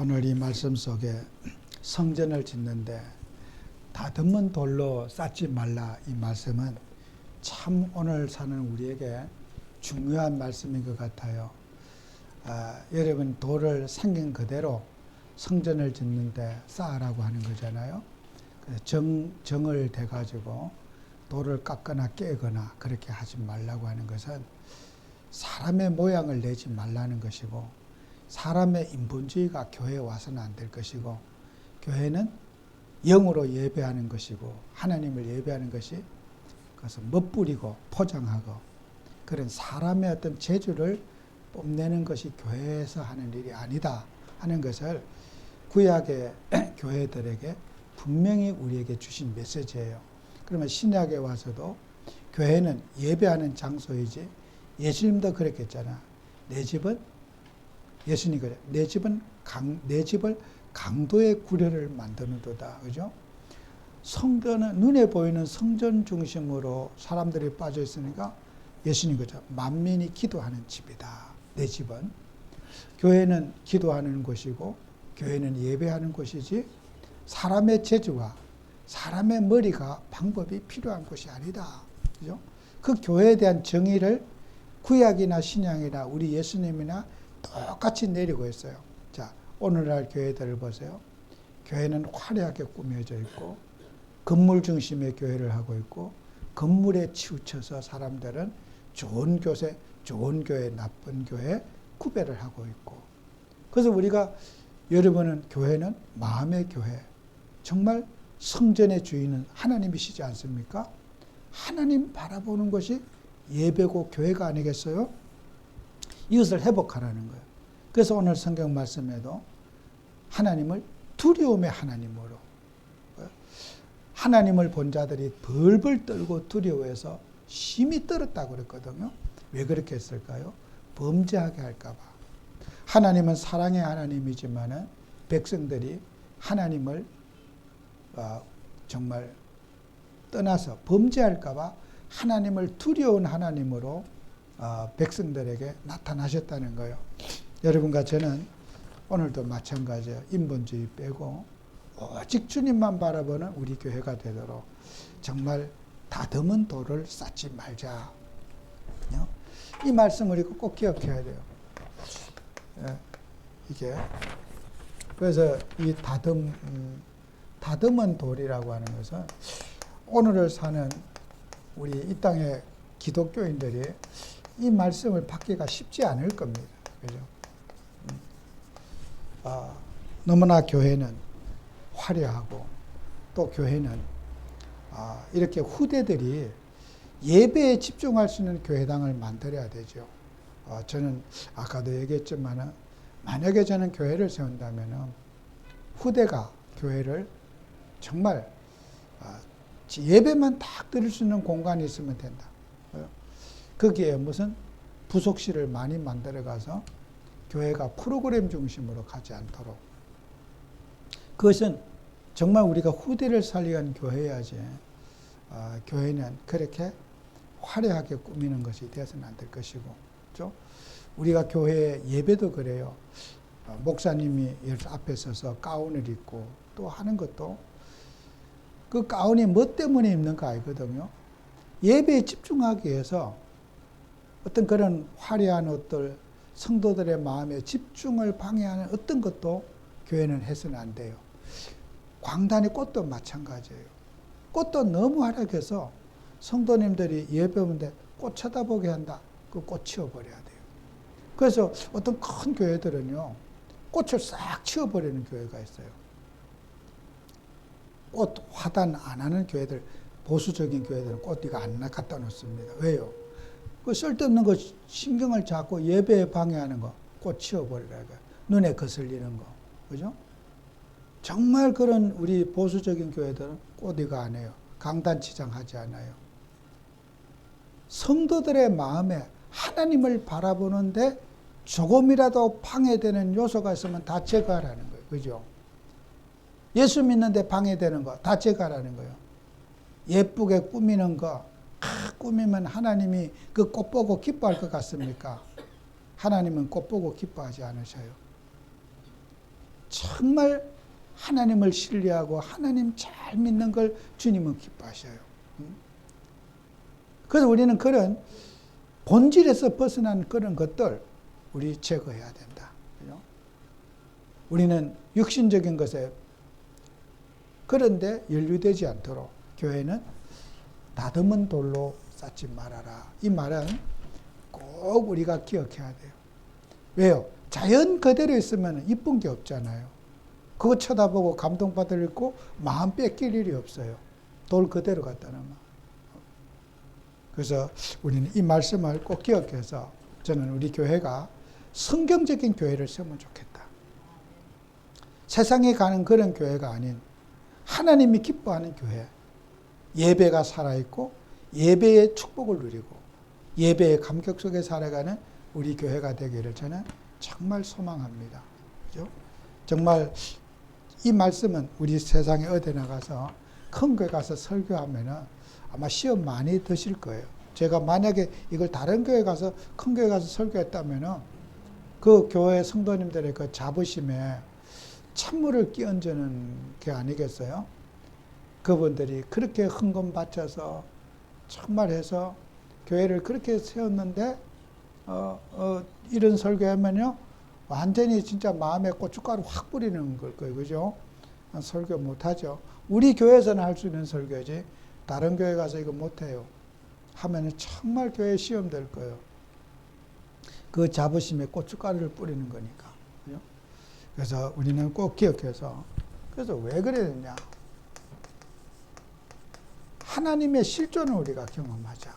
오늘 이 말씀 속에 성전을 짓는데 다듬은 돌로 쌓지 말라, 이 말씀은 참 오늘 사는 우리에게 중요한 말씀인 것 같아요. 여러분, 돌을 생긴 그대로 성전을 짓는데 쌓으라고 하는 거잖아요. 정을 대가지고 돌을 깎거나 깨거나 그렇게 하지 말라고 하는 것은 사람의 모양을 내지 말라는 것이고, 사람의 인본주의가 교회에 와서는 안 될 것이고, 교회는 영으로 예배하는 것이고 하나님을 예배하는 것이, 그래서 멋부리고 포장하고 그런 사람의 어떤 재주를 뽐내는 것이 교회에서 하는 일이 아니다 하는 것을 구약의 교회들에게 분명히 우리에게 주신 메시지예요. 그러면 신약에 와서도 교회는 예배하는 장소이지, 예수님도 그랬겠잖아. 내 집은, 예수님 그래, 내 집을 강도의 구례를 만드는도다. 그죠? 성전은 눈에 보이는 성전 중심으로 사람들이 빠져 있으니까 예수님 그죠? 만민이 기도하는 집이다. 내 집은. 교회는 기도하는 곳이고 교회는 예배하는 곳이지, 사람의 재주와 사람의 머리가 방법이 필요한 곳이 아니다. 그죠? 그 교회에 대한 정의를 구약이나 신약이나 우리 예수님이나 똑같이 내리고 있어요. 자, 오늘날 교회들을 보세요. 교회는 화려하게 꾸며져 있고 건물 중심의 교회를 하고 있고, 건물에 치우쳐서 사람들은 좋은 교회, 나쁜 교회 구별을 하고 있고, 그래서 우리가, 여러분은 교회는 마음의 교회, 정말 성전의 주인은 하나님이시지 않습니까? 하나님 바라보는 것이 예배고 교회가 아니겠어요? 이것을 회복하라는 거예요. 그래서 오늘 성경 말씀에도 하나님을 두려움의 하나님으로, 하나님을 본 자들이 벌벌 떨고 두려워해서 심히 떨었다고 그랬거든요. 왜 그렇게 했을까요? 범죄하게 할까 봐. 하나님은 사랑의 하나님이지만은 백성들이 하나님을 정말 떠나서 범죄할까 봐 하나님을 두려운 하나님으로 백성들에게 나타나셨다는 거예요. 여러분과 저는 오늘도 마찬가지예요. 인본주의 빼고 오직 주님만 바라보는 우리 교회가 되도록 정말 다듬은 돌을 쌓지 말자. 이 말씀 우리가 꼭 기억해야 돼요. 이게 그래서 이 다듬은 돌이라고 하는 것은 오늘을 사는 우리 이 땅의 기독교인들이 이 말씀을 받기가 쉽지 않을 겁니다. 그죠? 너무나 교회는 화려하고, 또 교회는 이렇게 후대들이 예배에 집중할 수 있는 교회당을 만들어야 되죠. 저는 아까도 얘기했지만, 만약에 저는 교회를 세운다면 후대가 교회를 정말 예배만 딱 드릴 수 있는 공간이 있으면 된다. 거기에 무슨 부속실을 많이 만들어 가서 교회가 프로그램 중심으로 가지 않도록, 그것은 정말 우리가 후대를 살리는 교회여야지. 교회는 그렇게 화려하게 꾸미는 것이 되어서는 안 될 것이고, 그렇죠? 우리가 교회 예배도 그래요. 목사님이 앞에 서서 가운을 입고 또 하는 것도 그 가운이 뭐 때문에 입는가 알거든요. 예배에 집중하기 위해서 어떤 그런 화려한 옷들, 성도들의 마음에 집중을 방해하는 어떤 것도 교회는 해서는 안 돼요. 광단의 꽃도 마찬가지예요. 꽃도 너무 화려해서 성도님들이 예배 오는데 꽃 쳐다보게 한다. 그 꽃 치워버려야 돼요. 그래서 어떤 큰 교회들은요, 꽃을 싹 치워버리는 교회가 있어요. 꽃 화단 안 하는 교회들, 보수적인 교회들은 꽃 이거 안 갖다 놓습니다. 왜요? 그 쓸데없는 거 신경을 잡고 예배에 방해하는 거, 꽃 치워버리라고. 눈에 거슬리는 거. 그죠? 정말 그런 우리 보수적인 교회들은 꽃 이거 안 해요. 강단치장 하지 않아요. 성도들의 마음에 하나님을 바라보는데 조금이라도 방해되는 요소가 있으면 다 제거하라는 거예요. 그죠? 예수 믿는데 방해되는 거 다 제거하라는 거예요. 예쁘게 꾸미는 거, 꾸미면 하나님이 그 꽃 보고 기뻐할 것 같습니까? 하나님은 꽃 보고 기뻐하지 않으셔요. 정말 하나님을 신뢰하고 하나님 잘 믿는 걸 주님은 기뻐하셔요. 그래서 우리는 그런 본질에서 벗어난 그런 것들 우리 제거해야 된다. 그죠? 우리는 육신적인 것에 그런데 연루되지 않도록 교회는 다듬은 돌로 쌓지 말아라. 이 말은 꼭 우리가 기억해야 돼요. 왜요? 자연 그대로 있으면 이쁜 게 없잖아요. 그거 쳐다보고 감동받을 있고 마음 뺏길 일이 없어요. 돌 그대로 갖다 놓으면. 그래서 우리는 이 말씀을 꼭 기억해서 저는 우리 교회가 성경적인 교회를 세우면 좋겠다. 세상에 가는 그런 교회가 아닌 하나님이 기뻐하는 교회. 예배가 살아있고 예배의 축복을 누리고 예배의 감격 속에 살아가는 우리 교회가 되기를 저는 정말 소망합니다. 그죠? 정말 이 말씀은 우리 세상에 어디 나가서 큰 교회 가서 설교하면은 아마 시험 많이 드실 거예요. 제가 만약에 이걸 다른 교회 가서 큰 교회 가서 설교했다면은 그 교회 성도님들의 그 자부심에 찬물을 끼얹는 게 아니겠어요? 그분들이 그렇게 헌금 바쳐서 정말 해서 교회를 그렇게 세웠는데 이런 설교하면요 완전히 진짜 마음에 고춧가루 확 뿌리는 걸 거예요. 그죠? 설교 못하죠. 우리 교회에서는 할 수 있는 설교지 다른 교회 가서 이거 못해요. 하면은 정말 교회 시험 될 거예요. 그 자부심에 고춧가루를 뿌리는 거니까. 그죠? 그래서 우리는 꼭 기억해서 그래서 왜 그래야 되냐? 하나님의 실존을 우리가 경험하자.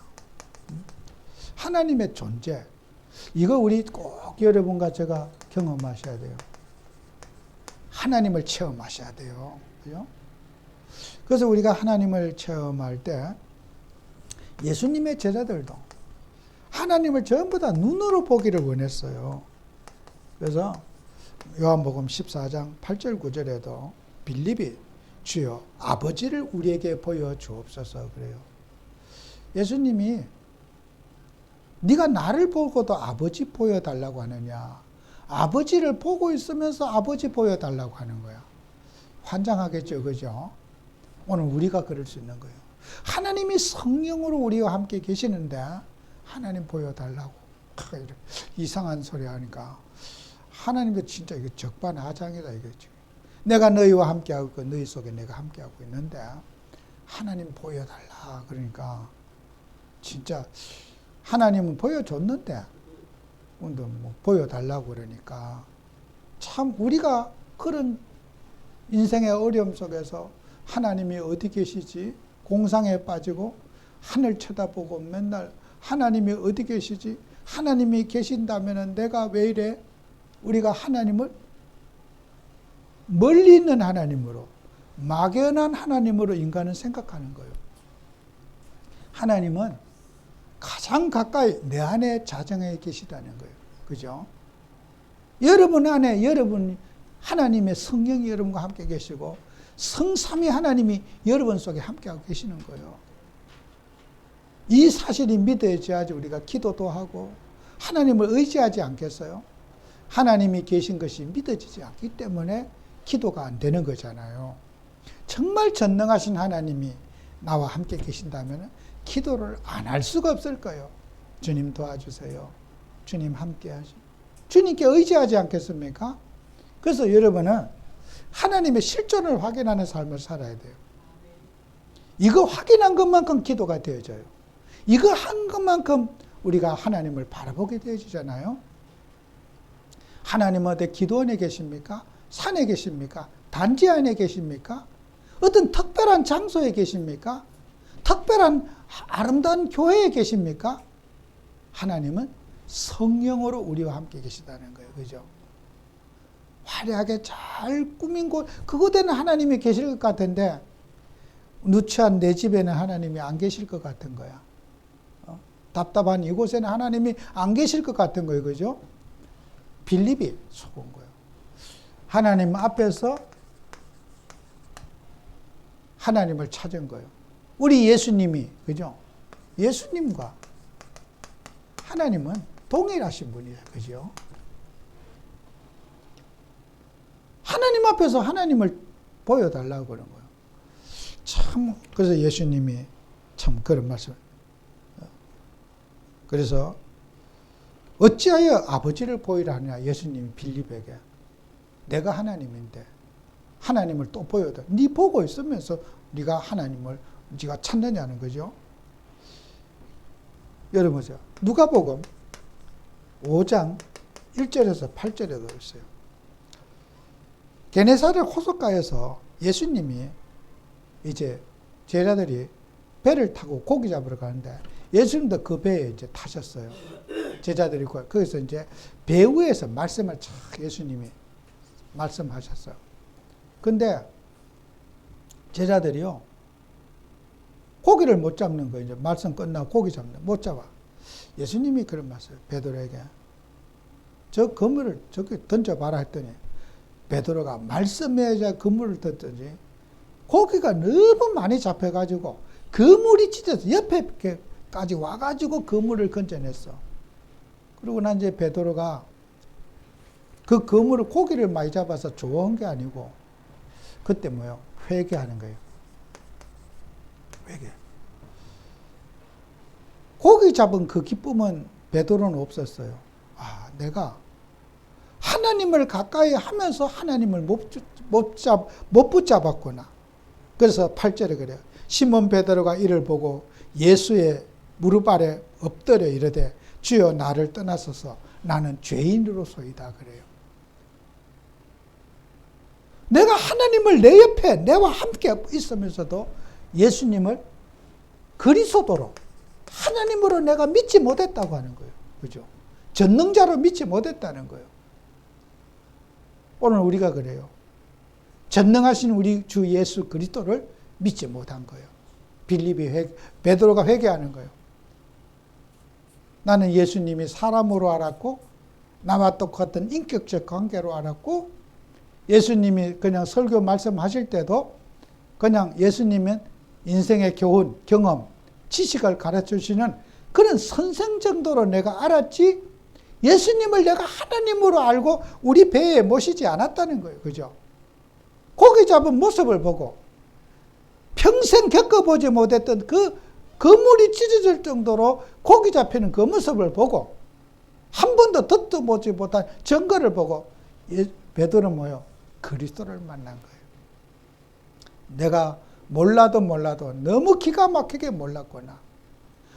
하나님의 존재. 이거 우리 꼭 여러분과 제가 경험하셔야 돼요. 하나님을 체험하셔야 돼요. 그죠? 그래서 우리가 하나님을 체험할 때 예수님의 제자들도 하나님을 전부 다 눈으로 보기를 원했어요. 그래서 요한복음 14장 8절 9절에도 빌립이 주여 아버지를 우리에게 보여주옵소서 그래요. 예수님이 네가 나를 보고도 아버지 보여달라고 하느냐. 아버지를 보고 있으면서 아버지 보여달라고 하는 거야. 환장하겠죠. 그죠? 오늘 우리가 그럴 수 있는 거예요. 하나님이 성령으로 우리와 함께 계시는데 하나님 보여달라고. 이상한 소리 하니까 하나님도 진짜 이거 적반하장이다 이거죠. 내가 너희와 함께하고 있고 너희 속에 내가 함께하고 있는데 하나님 보여달라. 그러니까 진짜 하나님은 보여줬는데 뭐 보여달라고 그러니까 참 우리가 그런 인생의 어려움 속에서 하나님이 어디 계시지? 공상에 빠지고 하늘 쳐다보고 맨날 하나님이 어디 계시지? 하나님이 계신다면 내가 왜 이래? 우리가 하나님을 멀리 있는 하나님으로 막연한 하나님으로 인간은 생각하는 거예요. 하나님은 가장 가까이 내 안에 자정해 계시다는 거예요. 그죠? 여러분 안에 여러분 하나님의 성령이 여러분과 함께 계시고 성삼위 하나님이 여러분 속에 함께하고 계시는 거예요. 이 사실이 믿어야지 우리가 기도도 하고 하나님을 의지하지 않겠어요? 하나님이 계신 것이 믿어지지 않기 때문에 기도가 안 되는 거잖아요. 정말 전능하신 하나님이 나와 함께 계신다면 기도를 안 할 수가 없을 거예요. 주님 도와주세요. 주님 함께 하시. 주님께 의지하지 않겠습니까? 그래서 여러분은 하나님의 실존을 확인하는 삶을 살아야 돼요. 이거 확인한 것만큼 기도가 되어져요. 이거 한 것만큼 우리가 하나님을 바라보게 되어지잖아요. 하나님 어디 기도원에 계십니까? 산에 계십니까? 단지 안에 계십니까? 어떤 특별한 장소에 계십니까? 특별한 아름다운 교회에 계십니까? 하나님은 성령으로 우리와 함께 계시다는 거예요. 그죠? 화려하게 잘 꾸민 곳, 그곳에는 하나님이 계실 것 같은데 누추한 내 집에는 하나님이 안 계실 것 같은 거야. 답답한 이곳에는 하나님이 안 계실 것 같은 거예요. 그죠? 빌립이 속은 거예요. 하나님 앞에서 하나님을 찾은 거예요. 우리 예수님이, 그죠? 예수님과 하나님은 동일하신 분이에요. 그죠? 주님 앞에서 하나님을 보여달라고 그런 거예요. 참, 그래서 예수님이 참 그런 말씀. 그래서 어찌하여 아버지를 보이라 하냐, 예수님이 빌립에게. 내가 하나님인데 하나님을 또 보여다. 네 보고 있으면서 네가 하나님을 네가 찾느냐는 거죠. 여러분 보세요. 누가복음 5장 1절에서 8절에도 있어요. 게네사렛 호숫가에서 예수님이 이제 제자들이 배를 타고 고기 잡으러 가는데 예수님도 그 배에 이제 타셨어요. 제자들이 거기서 이제 배 위에서 말씀을 쫙 예수님이 말씀하셨어요. 근데 제자들이요, 고기를 못 잡는 거예요. 이제 말씀 끝나고 고기 잡는 못 잡아. 예수님이 그런 말씀, 베드로에게 저 그물을 저기 던져봐라 했더니 베드로가 말씀에 그물을 던졌지 고기가 너무 많이 잡혀가지고 그물이 찢어서 옆에까지 와가지고 그물을 건져냈어. 그리고 난 이제 베드로가 그 그물을 고기를 많이 잡아서 좋은 게 아니고 그때 뭐요? 회개하는 거예요. 회개. 고기 잡은 그 기쁨은 베드로는 없었어요. 아, 내가 하나님을 가까이 하면서 하나님을 못 붙잡았구나. 그래서 8절에 그래요. 시몬 베드로가 이를 보고 예수의 무릎 아래 엎드려 이르되 주여 나를 떠나소서 나는 죄인으로소이다 그래요. 내가 하나님을 내 옆에 내와 함께 있으면서도 예수님을 그리스도로 하나님으로 내가 믿지 못했다고 하는 거예요. 그죠? 전능자로 믿지 못했다는 거예요. 오늘 우리가 그래요. 전능하신 우리 주 예수 그리스도를 믿지 못한 거예요. 베드로가 회개하는 거예요. 나는 예수님이 사람으로 알았고 나와 똑같은 인격적 관계로 알았고 예수님이 그냥 설교 말씀하실 때도 그냥 예수님은 인생의 교훈, 경험, 지식을 가르쳐 주시는 그런 선생 정도로 내가 알았지 예수님을 내가 하나님으로 알고 우리 배에 모시지 않았다는 거예요. 그죠? 고기 잡은 모습을 보고 평생 겪어보지 못했던 그 그물이 찢어질 정도로 고기 잡히는 그 모습을 보고 한 번도 듣도보지 못한 증거를 보고 베드로는 뭐요? 그리스도를 만난 거예요. 내가 몰라도 너무 기가 막히게 몰랐구나.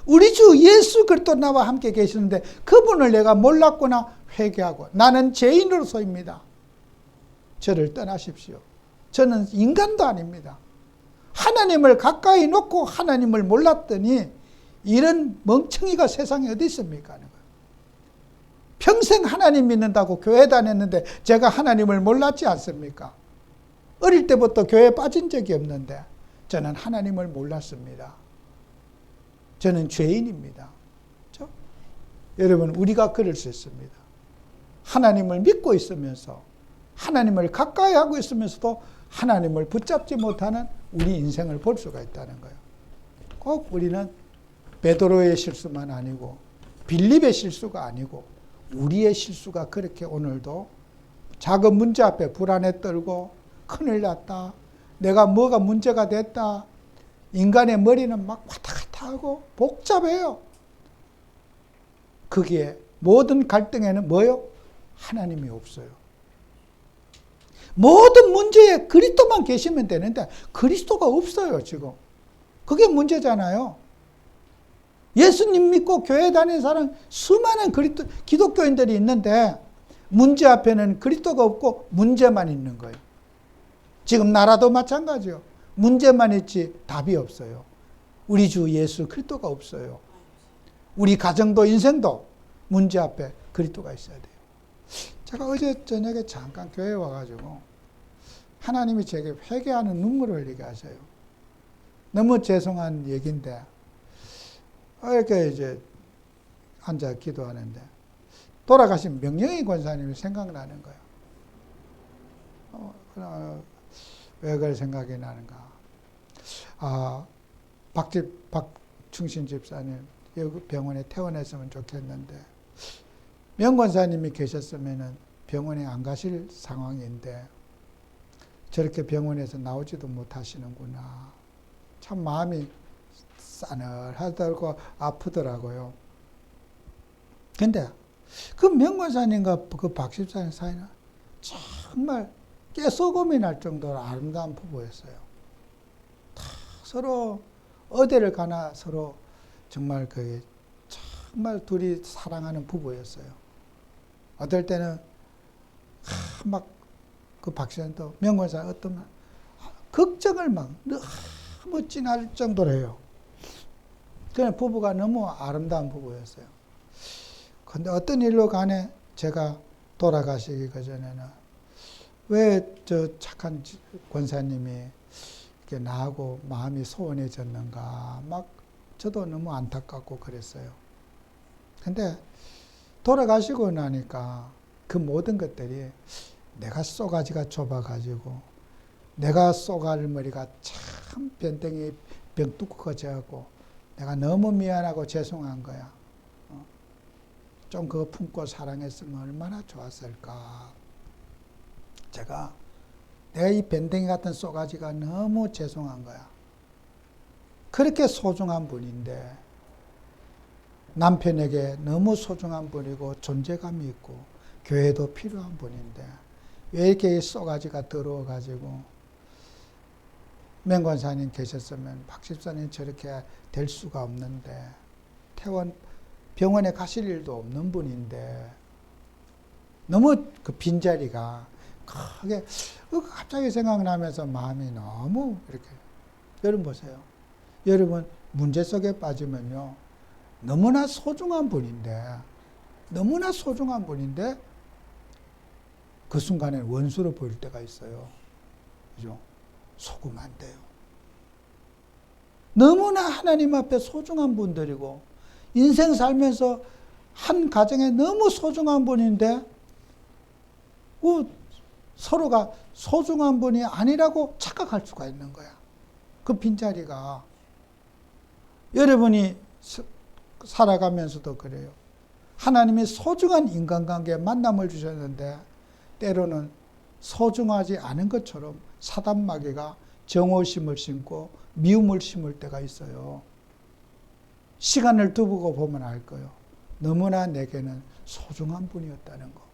우리 주 예수 그리스도 나와 함께 계시는데 그분을 내가 몰랐구나 회개하고 나는 죄인으로서입니다. 저를 떠나십시오. 저는 인간도 아닙니다. 하나님을 가까이 놓고 하나님을 몰랐더니 이런 멍청이가 세상에 어디 있습니까? 하는 거예요. 평생 하나님 믿는다고 교회 다녔는데 제가 하나님을 몰랐지 않습니까? 어릴 때부터 교회에 빠진 적이 없는데 저는 하나님을 몰랐습니다. 저는 죄인입니다. 그렇죠? 여러분 우리가 그럴 수 있습니다. 하나님을 믿고 있으면서 하나님을 가까이 하고 있으면서도 하나님을 붙잡지 못하는 우리 인생을 볼 수가 있다는 거예요. 꼭 우리는 베드로의 실수만 아니고 빌립의 실수가 아니고 우리의 실수가 그렇게 오늘도 작은 문제 앞에 불안에 떨고 큰일 났다. 내가 뭐가 문제가 됐다. 인간의 머리는 막 왔다 갔다 하고 복잡해요. 거기에 모든 갈등에는 뭐요? 하나님이 없어요. 모든 문제에 그리스도만 계시면 되는데 그리스도가 없어요 지금. 그게 문제잖아요. 예수님 믿고 교회 다니는 사람 수많은 기독교인들이 있는데 문제 앞에는 그리스도가 없고 문제만 있는 거예요. 지금 나라도 마찬가지요. 문제만 있지 답이 없어요. 우리 주 예수 그리스도가 없어요. 우리 가정도 인생도 문제 앞에 그리스도가 있어야 돼요. 제가 어제 저녁에 잠깐 교회에 와가지고 하나님이 제게 회개하는 눈물을 흘리게 하셔요. 너무 죄송한 얘기인데 이렇게 이제 앉아 기도하는데 돌아가신 명령희 권사님이 생각나는 거예요. 왜 그럴 생각이 나는가? 박충신 집사님 여기 병원에 퇴원했으면 좋겠는데 명 권사님이 계셨으면 병원에 안 가실 상황인데 저렇게 병원에서 나오지도 못하시는구나. 참 마음이 싸늘하더라고 아프더라고요. 근데 그 명권사님과 그 박십사님 사이는 정말 깨소금이 날 정도로 아름다운 부부였어요. 다 서로 어디를 가나 서로 정말 정말 둘이 사랑하는 부부였어요. 어떨 때는 막 그 박사님도 명권사 어떤 걱정을 막 너무 진할 정도로 해요. 그냥 부부가 너무 아름다운 부부였어요. 근데 어떤 일로 간에 제가 돌아가시기 전에는 왜 저 착한 권사님이 이렇게 나하고 마음이 소원해졌는가 막 저도 너무 안타깝고 그랬어요. 근데 돌아가시고 나니까 그 모든 것들이 내가 쏘가지가 좁아가지고 내가 쏘가리머리가 참 변댕이 병뚜껑 커져갖고 내가 너무 미안하고 죄송한 거야. 좀 그거 품고 사랑했으면 얼마나 좋았을까. 내가 이 변댕이 같은 쏘가지가 너무 죄송한 거야. 그렇게 소중한 분인데 남편에게 너무 소중한 분이고 존재감이 있고 교회도 필요한 분인데 왜 이렇게 쏘가지가 더러워가지고 명권사님 계셨으면 박십사님 저렇게 될 수가 없는데 병원에 가실 일도 없는 분인데 너무 그 빈자리가 크게 갑자기 생각나면서 마음이 너무 이렇게. 여러분 보세요. 여러분 문제 속에 빠지면요 너무나 소중한 분인데 그 순간에 원수로 보일 때가 있어요. 그죠? 속으면 안 돼요. 너무나 하나님 앞에 소중한 분들이고 인생 살면서 한 가정에 너무 소중한 분인데 서로가 소중한 분이 아니라고 착각할 수가 있는 거야. 그 빈자리가. 여러분이 살아가면서도 그래요. 하나님이 소중한 인간관계 만남을 주셨는데 때로는 소중하지 않은 것처럼 사단마귀가 정오심을 심고 미움을 심을 때가 있어요. 시간을 두고 보면 알 거예요. 너무나 내게는 소중한 분이었다는 거.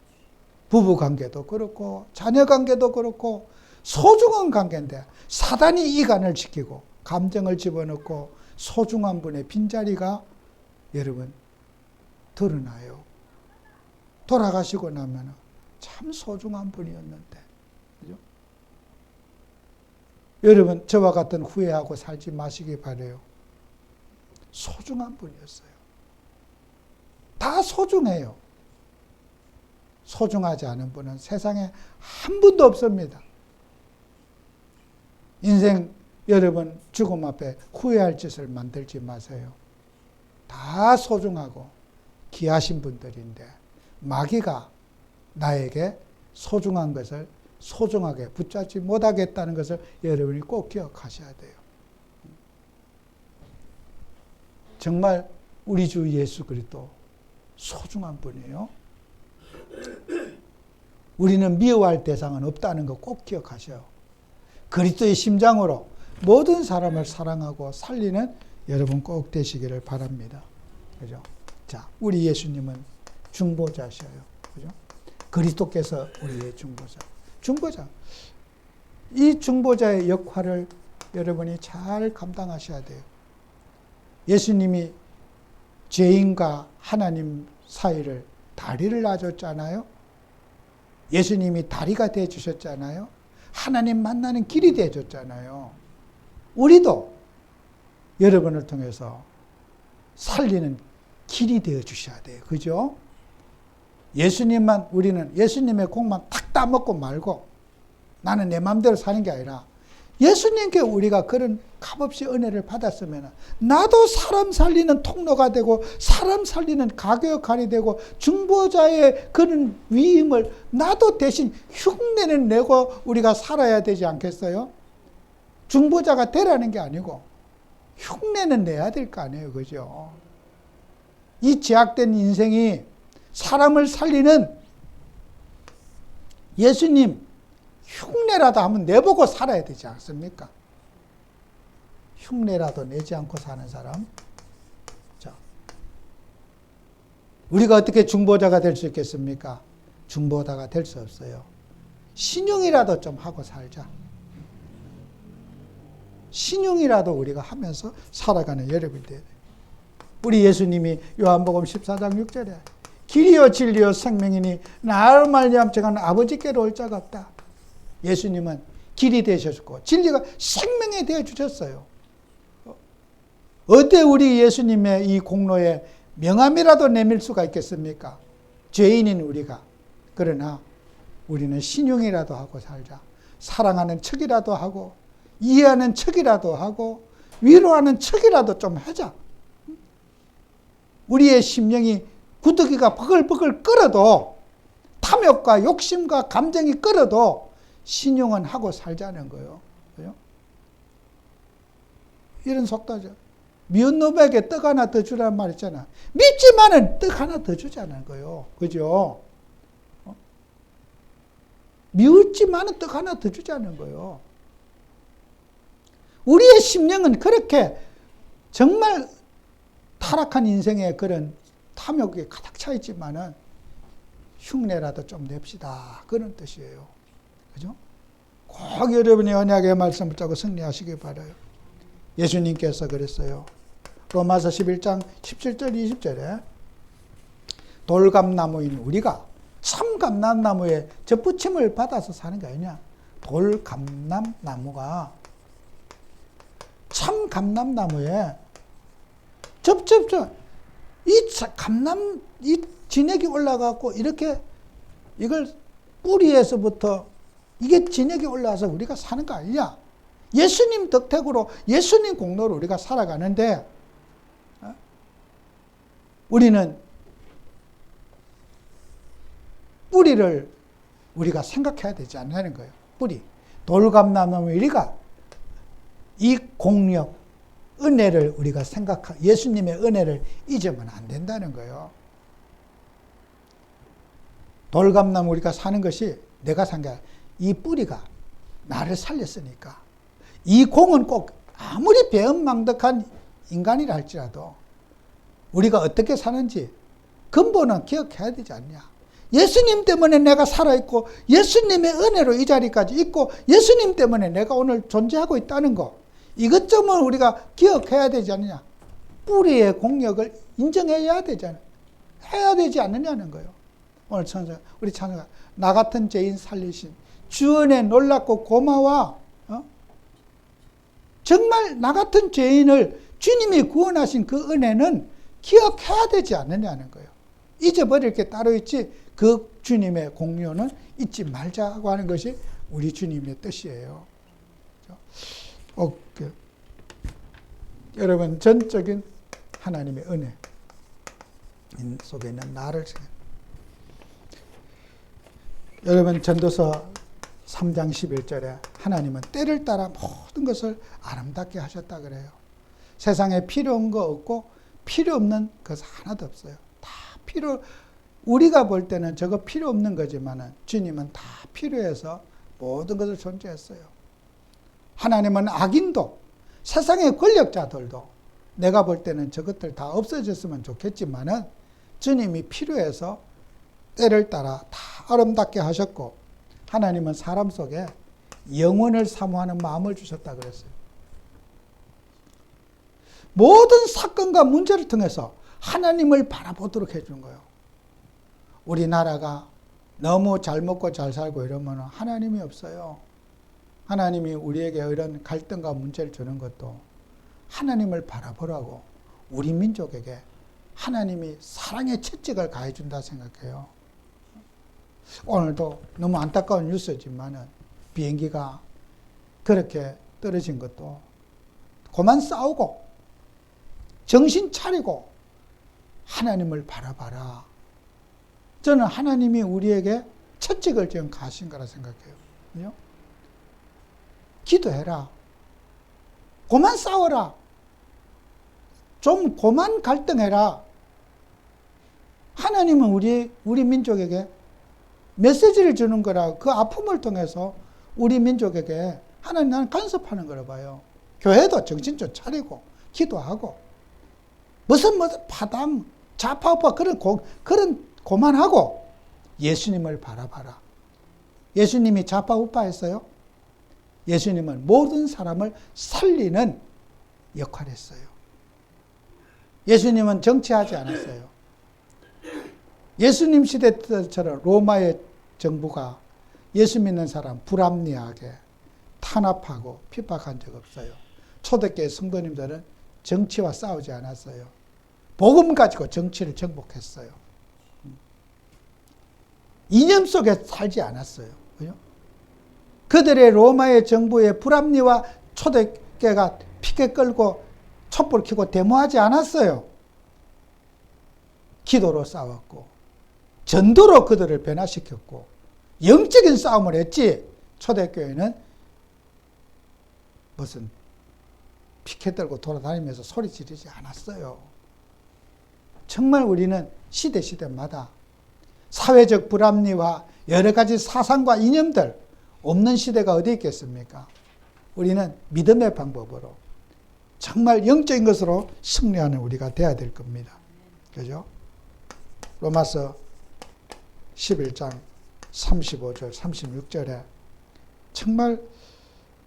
부부관계도 그렇고 자녀관계도 그렇고 소중한 관계인데 사단이 이간을 시키고 감정을 집어넣고 소중한 분의 빈자리가 여러분 드러나요. 돌아가시고 나면 참 소중한 분이었는데, 그죠? 여러분 저와 같은 후회하고 살지 마시기 바라요. 소중한 분이었어요. 다 소중해요. 소중하지 않은 분은 세상에 한 분도 없습니다. 인생 여러분 죽음 앞에 후회할 짓을 만들지 마세요. 다 소중하고 귀하신 분들인데 마귀가 나에게 소중한 것을 소중하게 붙잡지 못하겠다는 것을 여러분이 꼭 기억하셔야 돼요. 정말 우리 주 예수 그리스도 소중한 분이에요. 우리는 미워할 대상은 없다는 거 꼭 기억하셔요. 그리스도의 심장으로 모든 사람을 사랑하고 살리는 여러분 꼭 되시기를 바랍니다. 그죠? 자, 우리 예수님은 중보자셔요. 그죠? 그리스도께서 우리의 중보자. 이 중보자의 역할을 여러분이 잘 감당하셔야 돼요. 예수님이 죄인과 하나님 사이를 다리를 놔줬잖아요. 예수님이 다리가 되어주셨잖아요. 하나님 만나는 길이 되어줬잖아요. 우리도 여러분을 통해서 살리는 길이 되어주셔야 돼요. 그죠? 우리는 예수님의 공만 탁 따먹고 말고 나는 내 마음대로 사는 게 아니라 예수님께 우리가 그런 값없이 은혜를 받았으면 나도 사람 살리는 통로가 되고 사람 살리는 가교 역할이 되고 중보자의 그런 위임을 나도 대신 흉내는 내고 우리가 살아야 되지 않겠어요? 중보자가 되라는 게 아니고 흉내는 내야 될 거 아니에요. 그죠? 이 제약된 인생이 사람을 살리는 예수님, 흉내라도 한번 내보고 살아야 되지 않습니까? 흉내라도 내지 않고 사는 사람. 자, 우리가 어떻게 중보자가 될 수 있겠습니까? 중보자가 될 수 없어요. 신용이라도 좀 하고 살자. 신용이라도 우리가 하면서 살아가는 여러분이 돼야 돼요. 우리 예수님이 요한복음 14장 6절에 길이요 진리요 생명이니 나로 말미암아 아버지께로 올 자가 없다. 예수님은 길이 되셨고 진리가 생명이 되어 주셨어요. 어때 우리 예수님의 이 공로에 명함이라도 내밀 수가 있겠습니까? 죄인인 우리가. 그러나 우리는 신용이라도 하고 살자. 사랑하는 척이라도 하고 이해하는 척이라도 하고 위로하는 척이라도 좀 하자. 우리의 심령이 구더기가 버글버글 끓어도 탐욕과 욕심과 감정이 끓어도 신용은 하고 살자는 거예요. 그죠? 이런 속도죠. 미운 놈에게 떡 하나 더 주라는 말 있잖아. 밉지만은 떡 하나 더 주자는 거예요. 그죠? 미웠지만은 떡 하나 더 주자는 거예요. 우리의 심령은 그렇게 정말 타락한 인생의 그런 탐욕이 가득 차 있지만은 흉내라도 좀 냅시다. 그런 뜻이에요. 그죠? 꼭 여러분이 언약의 말씀을 잡고 승리하시기 바라요. 예수님께서 그랬어요. 로마서 11장 17절 20절에 돌감나무인 우리가 참 감람나무에 접붙임을 받아서 사는 게 아니냐. 돌감람나무가 참 감람나무에 이 진액이 올라가고 이렇게 이걸 뿌리에서부터 이게 진액이 올라와서 우리가 사는 거 아니냐. 예수님 덕택으로 예수님 공로로 우리가 살아가는데 우리는 뿌리를 우리가 생각해야 되지 않냐는 거예요. 뿌리. 돌감나무 우리가 이 공력, 은혜를 우리가 예수님의 은혜를 잊으면 안 된다는 거예요. 돌감나무 우리가 사는 것이 내가 산 게 아니라 이 뿌리가 나를 살렸으니까. 이 공은 꼭 아무리 배은망덕한 인간이라 할지라도 우리가 어떻게 사는지 근본은 기억해야 되지 않냐. 예수님 때문에 내가 살아있고 예수님의 은혜로 이 자리까지 있고 예수님 때문에 내가 오늘 존재하고 있다는 거, 이것점을 우리가 기억해야 되지 않느냐. 뿌리의 공력을 인정해야 되잖아요. 해야 되지 않느냐는 거예요. 오늘 우리 찬송가 나 같은 죄인 살리신 주 은혜 놀랍고 고마워. 정말 나 같은 죄인을 주님이 구원하신 그 은혜는 기억해야 되지 않느냐는 거예요. 잊어버릴 게 따로 있지 그 주님의 공로는 잊지 말자고 하는 것이 우리 주님의 뜻이에요. 여러분, 전적인 하나님의 은혜 속에 있는 나를 여러분, 전도서 3장 11절에 하나님은 때를 따라 모든 것을 아름답게 하셨다 그래요. 세상에 필요한 거 없고 필요 없는 것 하나도 없어요. 다 우리가 볼 때는 저거 필요 없는 거지만 주님은 다 필요해서 모든 것을 존재했어요. 하나님은 악인도 세상의 권력자들도 내가 볼 때는 저것들 다 없어졌으면 좋겠지만은 주님이 필요해서 때를 따라 다 아름답게 하셨고, 하나님은 사람 속에 영원을 사모하는 마음을 주셨다 그랬어요. 모든 사건과 문제를 통해서 하나님을 바라보도록 해준 거예요. 우리나라가 너무 잘 먹고 잘 살고 이러면 하나님이 없어요. 하나님이 우리에게 이런 갈등과 문제를 주는 것도 하나님을 바라보라고 우리 민족에게 하나님이 사랑의 채찍을 가해준다 생각해요. 오늘도 너무 안타까운 뉴스지만은 비행기가 그렇게 떨어진 것도 그만 싸우고 정신 차리고 하나님을 바라봐라. 저는 하나님이 우리에게 채찍을 지금 가신 거라 생각해요. 기도해라. 그만 싸워라. 좀 그만 갈등해라. 하나님은 우리 민족에게 메시지를 주는 거라. 그 아픔을 통해서 우리 민족에게 하나님 나는 간섭하는 거라 봐요. 교회도 정신 좀 차리고 기도하고 무슨 파당 좌파우파 그런 고만하고 예수님을 바라봐라. 예수님이 좌파우파했어요? 예수님은 모든 사람을 살리는 역할을 했어요. 예수님은 정치하지 않았어요. 예수님 시대 때처럼 로마의 정부가 예수 믿는 사람 불합리하게 탄압하고 핍박한 적 없어요. 초대교회 성도님들은 정치와 싸우지 않았어요. 복음 가지고 정치를 정복했어요. 이념 속에 살지 않았어요. 그죠? 그들의 로마의 정부의 불합리와 초대교회가 피켓 끌고 촛불 켜고 데모하지 않았어요. 기도로 싸웠고 전도로 그들을 변화시켰고 영적인 싸움을 했지. 초대교회는 무슨 피켓 들고 돌아다니면서 소리 지르지 않았어요. 정말 우리는 시대마다 사회적 불합리와 여러 가지 사상과 이념들 없는 시대가 어디 있겠습니까? 우리는 믿음의 방법으로 정말 영적인 것으로 승리하는 우리가 돼야 될 겁니다. 그죠? 로마서 11장 35절, 36절에 정말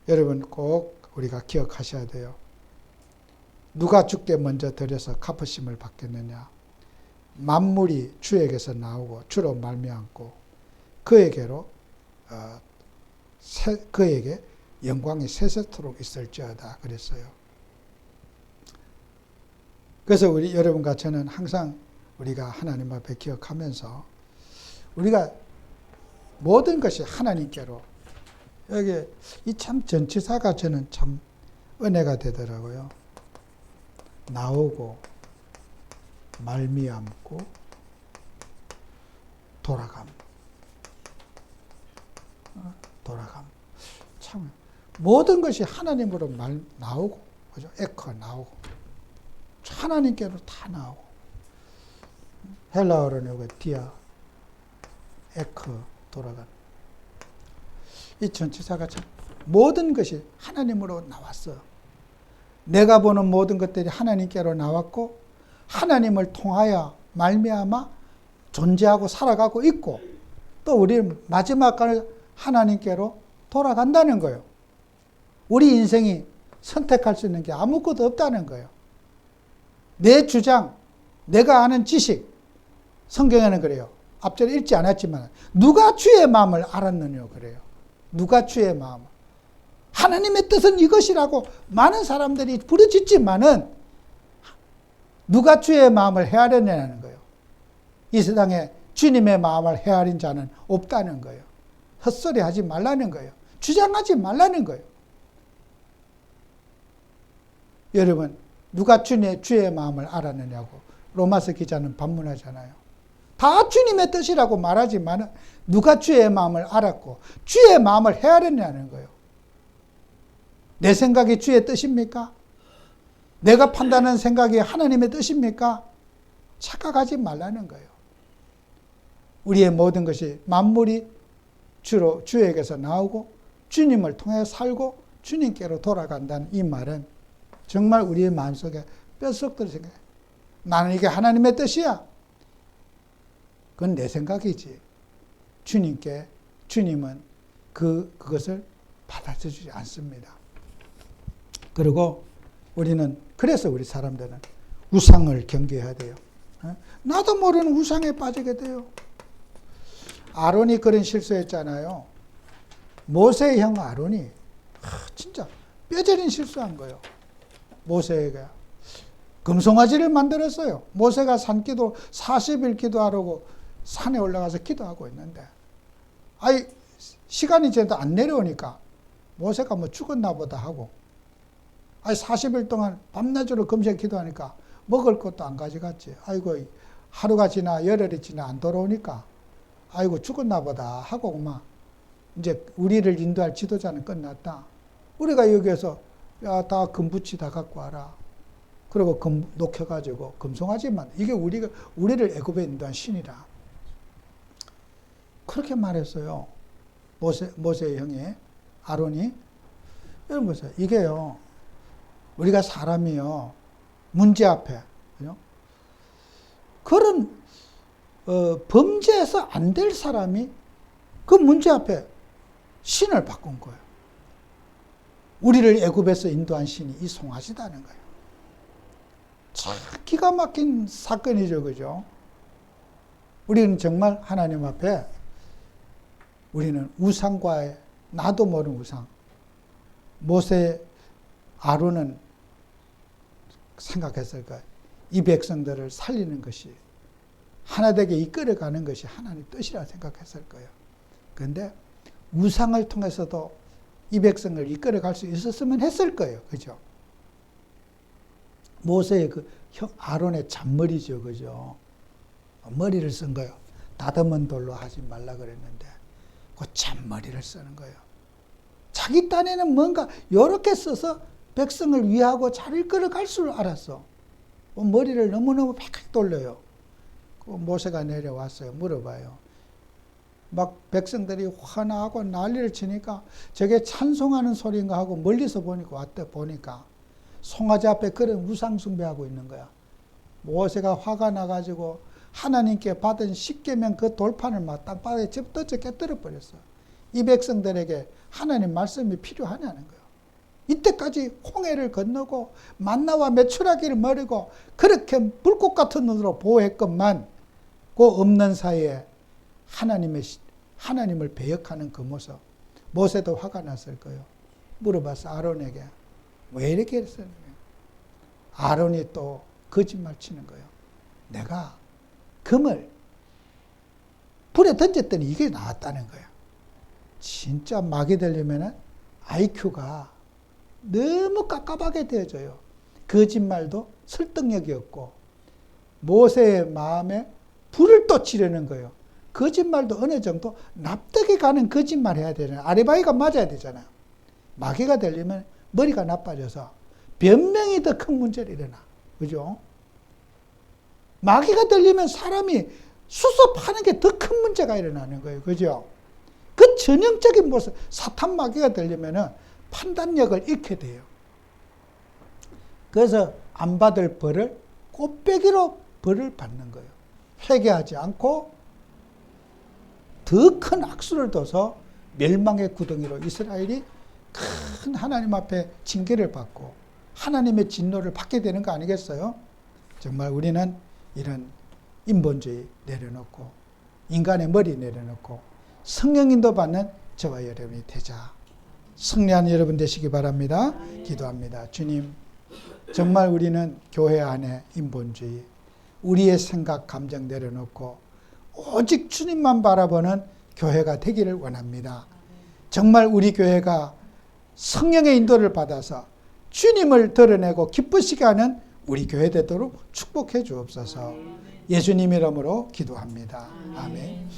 여러분 꼭 우리가 기억하셔야 돼요. 누가 주께 먼저 드려서 갚으심을 받겠느냐? 만물이 주에게서 나오고 주로 말미암고 그에게로 그에게 영광이 세세토록 있을지어다 그랬어요. 그래서 우리 여러분과 저는 항상 우리가 하나님 앞에 기억하면서 우리가 모든 것이 하나님께로 여기 이 참 전치사가 저는 참 은혜가 되더라고요. 나오고 말미암고 돌아감. 참 모든 것이 하나님으로 나오고 그죠? 에커 나오고 하나님께로 다 나오고 헬라어로는 여기 디아 에커 돌아간 이 전치사가 참 모든 것이 하나님으로 나왔어요. 내가 보는 모든 것들이 하나님께로 나왔고 하나님을 통하여 말미암아 존재하고 살아가고 있고 또 우리는 마지막까지 하나님께로 돌아간다는 거예요. 우리 인생이 선택할 수 있는 게 아무것도 없다는 거예요. 내 주장, 내가 아는 지식, 성경에는 그래요. 앞전에 읽지 않았지만 누가 주의 마음을 알았느냐 그래요. 누가 주의 마음을. 하나님의 뜻은 이것이라고 많은 사람들이 부르짖지만은 누가 주의 마음을 헤아려내는 거예요. 이 세상에 주님의 마음을 헤아린 자는 없다는 거예요. 헛소리 하지 말라는 거예요. 주장하지 말라는 거예요. 여러분, 누가 주의 마음을 알았느냐고 로마서 기자는 반문하잖아요. 다 주님의 뜻이라고 말하지만 누가 주의 마음을 알았고 주의 마음을 헤아렸냐는 거예요. 내 생각이 주의 뜻입니까? 내가 판단하는 생각이 하나님의 뜻입니까? 착각하지 말라는 거예요. 우리의 모든 것이 만물이 주로 주에게서 나오고 주님을 통해 살고 주님께로 돌아간다는 이 말은 정말 우리의 마음속에 뼛속 들어 생각해요. 나는 이게 하나님의 뜻이야. 그건 내 생각이지. 주님은 그것을 받아주지 않습니다. 그리고 그래서 우리 사람들은 우상을 경계해야 돼요. 나도 모르는 우상에 빠지게 돼요. 아론이 그런 실수했잖아요. 모세의 형 아론이 진짜 뼈저린 실수한 거예요. 모세에게 금송아지를 만들었어요. 모세가 산기도 40일 기도하라고 산에 올라가서 기도하고 있는데 시간이 지나도 안 내려오니까 모세가 뭐 죽었나 보다 하고 40일 동안 밤낮으로 금세 기도하니까 먹을 것도 안 가져갔지. 아이고 하루가 지나 열흘이 지나 안 돌아오니까 아이고 죽었나 보다 하고 막 이제 우리를 인도할 지도자는 끝났다. 우리가 여기에서 다 금붙이 다 갖고 와라. 그리고 금 녹여가지고 금송아지만 이게 우리를 애굽에 인도한 신이라. 그렇게 말했어요. 모세의 형이 아론이. 여러분 보세요. 이게요. 우리가 사람이요. 문제 앞에. 그죠? 그런 범죄해서 안 될 사람이 그 문제 앞에 신을 바꾼 거예요. 우리를 애굽에서 인도한 신이 이송하시다는 거예요. 참 기가 막힌 사건이죠. 그죠? 우리는 정말 하나님 앞에 우리는 우상과의 나도 모르는 우상. 모세, 아론은 생각했을 거예요. 이 백성들을 살리는 것이 하나 되게 이끌어가는 것이 하나님의 뜻이라 생각했을 거예요. 그런데 우상을 통해서도 이 백성을 이끌어갈 수 있었으면 했을 거예요. 그죠? 모세의 그 형 아론의 잔머리죠. 그죠? 머리를 쓴 거예요. 다듬은 돌로 하지 말라 그랬는데 그 잔머리를 쓰는 거예요. 자기 딴에는 뭔가 이렇게 써서 백성을 위하고 잘 이끌어갈 줄 알았어. 머리를 너무너무 팩 돌려요. 모세가 내려왔어요. 물어봐요. 막 백성들이 화나고 난리를 치니까 저게 찬송하는 소리인가 하고 멀리서 보니까 송아지 앞에 그런 우상 숭배하고 있는 거야. 모세가 화가 나가지고 하나님께 받은 십계명 그 돌판을 막 땅바닥에 접떠져 깨뜨려 버렸어. 이 백성들에게 하나님 말씀이 필요하냐는 거예요. 이때까지 홍해를 건너고 만나와 메추라기를 머리고 그렇게 불꽃 같은 눈으로 보호했건만 그 없는 사이에 하나님을 배역하는 그 모습. 모세도 화가 났을 거예요. 물어봤어. 아론에게. 왜 이렇게 했어요? 아론이 또 거짓말 치는 거예요. 내가 금을 불에 던졌더니 이게 나왔다는 거예요. 진짜 막이 되려면 IQ가 너무 깝깝하게 되어져요. 거짓말도 설득력이 없고 모세의 마음에 불을 또 지르는 거예요. 거짓말도 어느 정도 납득이 가는 거짓말 해야 되잖아요. 아리바이가 맞아야 되잖아요. 마귀가 되려면 머리가 나빠져서 변명이 더 큰 문제를 일어나. 그죠? 마귀가 되려면 사람이 수습하는 게 더 큰 문제가 일어나는 거예요. 그죠? 그 전형적인 모습, 사탄 마귀가 되려면 판단력을 잃게 돼요. 그래서 안 받을 벌을 꽃배기로 벌을 받는 거예요. 회개하지 않고 더 큰 악수를 둬서 멸망의 구덩이로 이스라엘이 큰 하나님 앞에 징계를 받고 하나님의 진노를 받게 되는 거 아니겠어요? 정말 우리는 이런 인본주의 내려놓고 인간의 머리 내려놓고 성령 인도 받는 저와 여러분이 되자. 승리한 여러분 되시기 바랍니다. 기도합니다. 주님, 정말 우리는 교회 안에 인본주의, 우리의 생각, 감정 내려놓고 오직 주님만 바라보는 교회가 되기를 원합니다. 정말 우리 교회가 성령의 인도를 받아서 주님을 드러내고 기쁘시게 하는 우리 교회 되도록 축복해 주옵소서. 예수님 이름으로 기도합니다. 아멘.